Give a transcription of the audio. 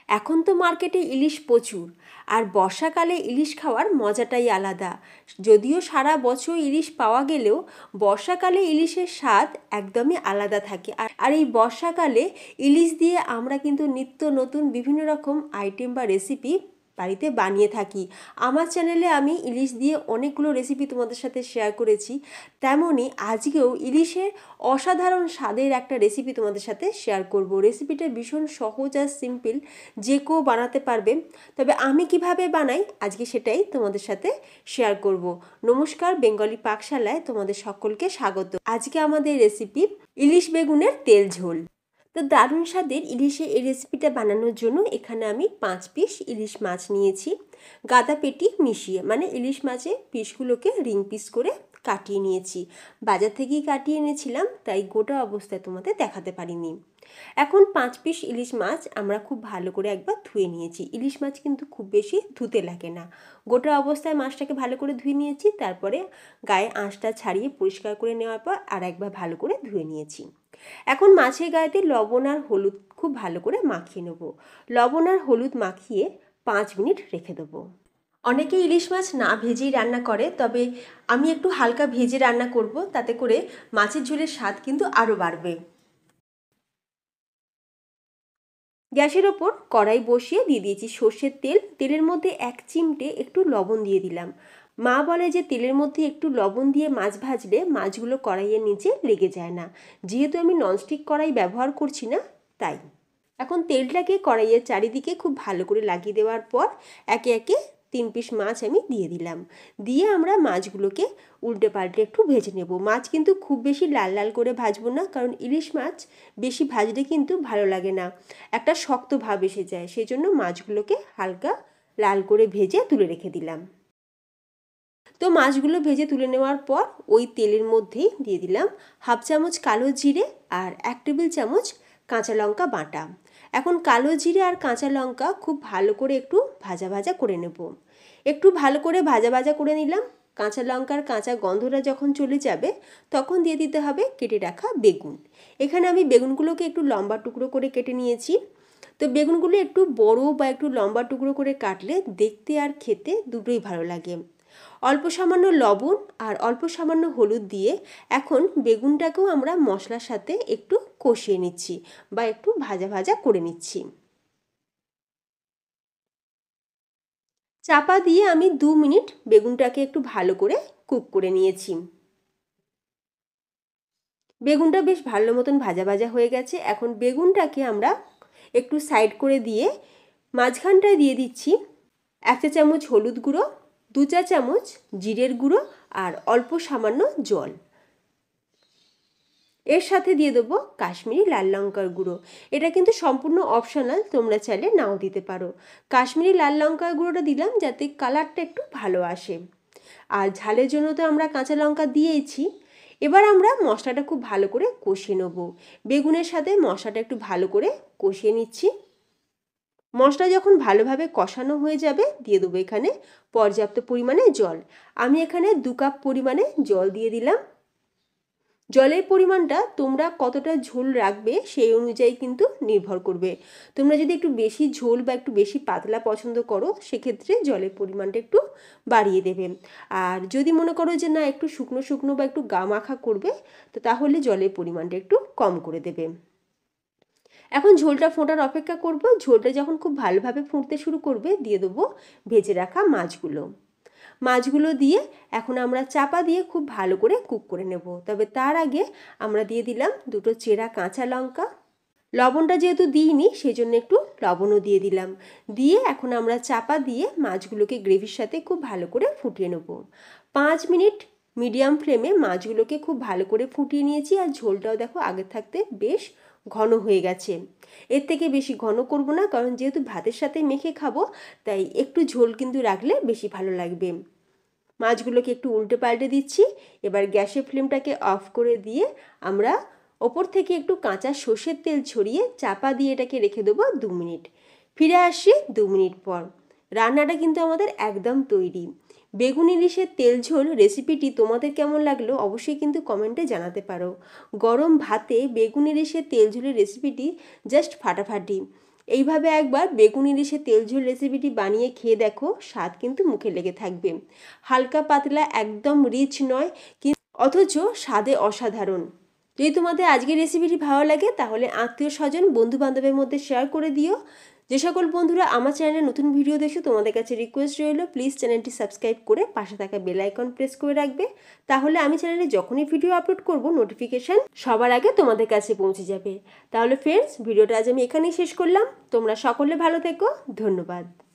এখন তো মার্কেটে ইলিশ প্রচুর, আর বর্ষাকালে ইলিশ খাওয়ার মজাটাই আলাদা। যদিও সারা বছর ইলিশ পাওয়া গেলেও বর্ষাকালে ইলিশের স্বাদ একদমই আলাদা থাকে। আর এই বর্ষাকালে ইলিশ দিয়ে আমরা কিন্তু নিত্য নতুন বিভিন্ন রকম আইটেম বা রেসিপি বাড়িতে বানিয়ে থাকি। আমার চ্যানেলে আমি ইলিশ দিয়ে অনেকগুলো রেসিপি তোমাদের সাথে শেয়ার করেছি, তেমনই আজকেও ইলিশের অসাধারণ স্বাদের একটা রেসিপি তোমাদের সাথে শেয়ার করব। রেসিপিটা ভীষণ সহজ আর সিম্পল, যে কেউ বানাতে পারবে। তবে আমি কিভাবে বানাই আজকে সেটাই তোমাদের সাথে শেয়ার করব। নমস্কার, বেঙ্গলি পাকশালায় তোমাদের সকলকে স্বাগত। আজকে আমাদের রেসিপি ইলিশ বেগুনের তেল ঝোল। তো দারুণ স্বাদের ইলিশের এই রেসিপিটা বানানোর জন্য এখানে আমি 5 পিস ইলিশ মাছ নিয়েছি, গাদা পেটি মিশিয়ে, মানে ইলিশ মাছের পিসগুলোকে রিং পিস করে কাটিয়ে নিয়েছি। বাজার থেকেই কাটিয়ে এনেছিলাম, তাই গোটা অবস্থায় তোমাদের দেখাতে পারিনি। এখন 5 পিস ইলিশ মাছ আমরা খুব ভালো করে একবার ধুয়ে নিয়েছি। ইলিশ মাছ কিন্তু খুব বেশি ধুতে লাগে না। গোটা অবস্থায় মাছটাকে ভালো করে ধুয়ে নিয়েছি, তারপরে গায়ে আঁশটা ছাড়িয়ে পরিষ্কার করে নেওয়ার পর আর একবার ভালো করে ধুয়ে নিয়েছি। এখন মাছের গায়েতে লবণ আর হলুদ খুব ভালো করে মাখিয়ে নেব। লবণ আর হলুদ মাখিয়ে 5 মিনিট রেখে দেবো। অনেকে ইলিশ মাছ না ভেজেই রান্না করে, তবে আমি একটু হালকা ভেজে রান্না করব, তাতে করে মাছের ঝোলের স্বাদ কিন্তু আরও বাড়বে। গ্যাসের ওপর কড়াই বসিয়ে দিয়ে দিয়েছি সর্ষের তেল। তেলের মধ্যে 1 চিমটে একটু লবণ দিয়ে দিলাম। মা বলে যে তেলের মধ্যে একটু লবণ দিয়ে মাছ ভাজলে মাছগুলো কড়াইয়ের নিচে লেগে যায় না। যেহেতু আমি ননস্টিক কড়াই ব্যবহার করছি না, তাই। এখন তেলটাকে কড়াইয়ের চারিদিকে খুব ভালো করে লাগিয়ে দেওয়ার পর একে একে 3 পিস মাছ আমি দিয়ে দিলাম। দিয়ে আমরা মাছগুলোকে উল্টে পাল্টে একটু ভেজে নেব। মাছ কিন্তু খুব বেশি লাল লাল করে ভাজবো না, কারণ ইলিশ মাছ বেশি ভাজলে কিন্তু ভালো লাগে না, একটা শক্ত ভাব এসে যায়। সেই জন্য মাছগুলোকে হালকা লাল করে ভেজে তুলে রেখে দিলাম। তো মাছগুলো ভেজে তুলে নেওয়ার পর ওই তেলের মধ্যেই দিয়ে দিলাম 1/2 চামচ কালো জিরে আর 1 টেবিল চামচ কাঁচা লঙ্কা বাটা। এখন কালো জিরে আর কাঁচা লঙ্কা খুব ভালো করে একটু ভাজা ভাজা করে নেব। একটু ভালো করে ভাজা ভাজা করে নিলাম। কাঁচা লঙ্কার কাঁচা গন্ধটা যখন চলে যাবে তখন দিয়ে দিতে হবে কেটে রাখা বেগুন। এখানে আমি বেগুনগুলোকে একটু লম্বা টুকরো করে কেটে নিয়েছি। তো বেগুনগুলো একটু বড় বা একটু লম্বা টুকরো করে কাটলে দেখতে আর খেতে দুটোই ভালো লাগে। অল্প সামান্য লবণ আর অল্প সামান্য হলুদ দিয়ে এখন বেগুনটাকেও আমরা মশলার সাথে একটু কষিয়ে নিচ্ছি বা একটু ভাজা ভাজা করে নিচ্ছি। চাপা দিয়ে আমি 2 মিনিট বেগুনটাকে একটু ভালো করে কুক করে নিয়েছি। বেগুনটা বেশ ভালো মতন ভাজা ভাজা হয়ে গেছে। এখন বেগুনটাকে আমরা একটু সাইড করে দিয়ে মাঝখানটায় দিয়ে দিচ্ছি 1 চা চামচ হলুদ গুঁড়ো, 2 চা চামচ জিরের গুঁড়ো আর অল্প সামান্য জল। এর সাথে দিয়ে দেবো কাশ্মীরি লাল লঙ্কার গুঁড়ো। এটা কিন্তু সম্পূর্ণ অপশনাল, তোমরা চাইলে নাও দিতে পারো। কাশ্মীরি লাল লঙ্কার গুঁড়োটা দিলাম যাতে কালারটা একটু ভালো আসে। আর ঝালের জন্য তো আমরা কাঁচা লঙ্কা দিয়েছি। এবার আমরা মশলাটা খুব ভালো করে কষিয়ে নেব। বেগুনের সাথে মশলাটা একটু ভালো করে কষিয়ে নিচ্ছি। মশলা যখন ভালোভাবে কষানো হয়ে যাবে দিয়ে দেবো এখানে পর্যাপ্ত পরিমাণে জল। আমি এখানে 2 কাপ পরিমাণে জল দিয়ে দিলাম। জলের পরিমাণটা তোমরা কতটা ঝোল রাখবে সেই অনুযায়ী কিন্তু নির্ভর করবে। তোমরা যদি একটু বেশি ঝোল বা একটু বেশি পাতলা পছন্দ করো, সেক্ষেত্রে জলের পরিমাণটা একটু বাড়িয়ে দেবে। আর যদি মনে করো যে না একটু শুকনো শুকনো বা একটু গা মাখা করবে, তো তাহলে জলের পরিমাণটা একটু কম করে দেবে। এখন ঝোলটা ফোটার অপেক্ষা করব। ঝোলটা যখন খুব ভালোভাবে ফুটতে শুরু করবে দিয়ে দেবো ভেজে রাখা মাছগুলো। মাছগুলো দিয়ে এখন আমরা চাপা দিয়ে খুব ভালো করে কুক করে নেব। তবে তার আগে আমরা দিয়ে দিলাম 2টো চেরা কাঁচা লঙ্কা। লবণটা যেহেতু দিইনি সেই জন্য একটু লবণও দিয়ে দিলাম। দিয়ে এখন আমরা চাপা দিয়ে মাছগুলোকে গ্রেভির সাথে খুব ভালো করে ফুটিয়ে নেব। 5 মিনিট মিডিয়াম ফ্লেমে মাছগুলোকে খুব ভালো করে ফুটিয়ে নিয়েছি। আর ঝোলটাও দেখো আগের থাকতে বেশ ঘন হয়ে গেছে। এর থেকে বেশি ঘন করব না, কারণ যেহেতু ভাতের সাথে মেখে খাবো, তাই একটু ঝোল কিন্তু রাখলে বেশি ভালো লাগবে। মাছগুলোকে একটু উল্টে পাল্টে দিচ্ছি। এবার গ্যাসের ফ্লেমটাকে অফ করে দিয়ে আমরা ওপর থেকে একটু কাঁচা সর্ষের তেল ছড়িয়ে চাপা দিয়ে এটাকে রেখে দেবো 2 মিনিট। ফিরে আসি 2 মিনিট পর। রান্নাটা কিন্তু আমাদের একদম তৈরি। বেগুন ইলিশের তেল ঝোল রেসিপিটি তোমাদের কেমন লাগলো অবশ্যই কিন্তু কমেন্টে জানাতে পারো। গরম ভাতে বেগুন ইলিশের তেল ঝোলের রেসিপিটি জাস্ট ফাটাফাটি। এইভাবে একবার বেগুন ইলিশে তেল ঝোল রেসিপিটি বানিয়ে খেয়ে দেখো, স্বাদ কিন্তু মুখে লেগে থাকবে। হালকা পাতলা, একদম রিচ নয়, অথচ স্বাদে অসাধারণ। যদি তোমাদের আজকের রেসিপিটি ভালো লাগে তাহলে আত্মীয় স্বজন বন্ধু বান্ধবের মধ্যে শেয়ার করে দিও। যে সকল বন্ধুরা আমার চ্যানেলে নতুন ভিডিও দেখছো তোমাদের কাছে রিকোয়েস্ট রইল, প্লিজ চ্যানেলটি সাবস্ক্রাইব করে পাশে থাকা বেল আইকন প্রেস করে রাখবে। তাহলে আমি চ্যানেলে যখনই ভিডিও আপলোড করব নোটিফিকেশান সবার আগে তোমাদের কাছে পৌঁছে যাবে। তাহলে ফ্রেন্ডস, ভিডিওটা আজ আমি এখানেই শেষ করলাম। তোমরা সকলে ভালো থেকো, ধন্যবাদ।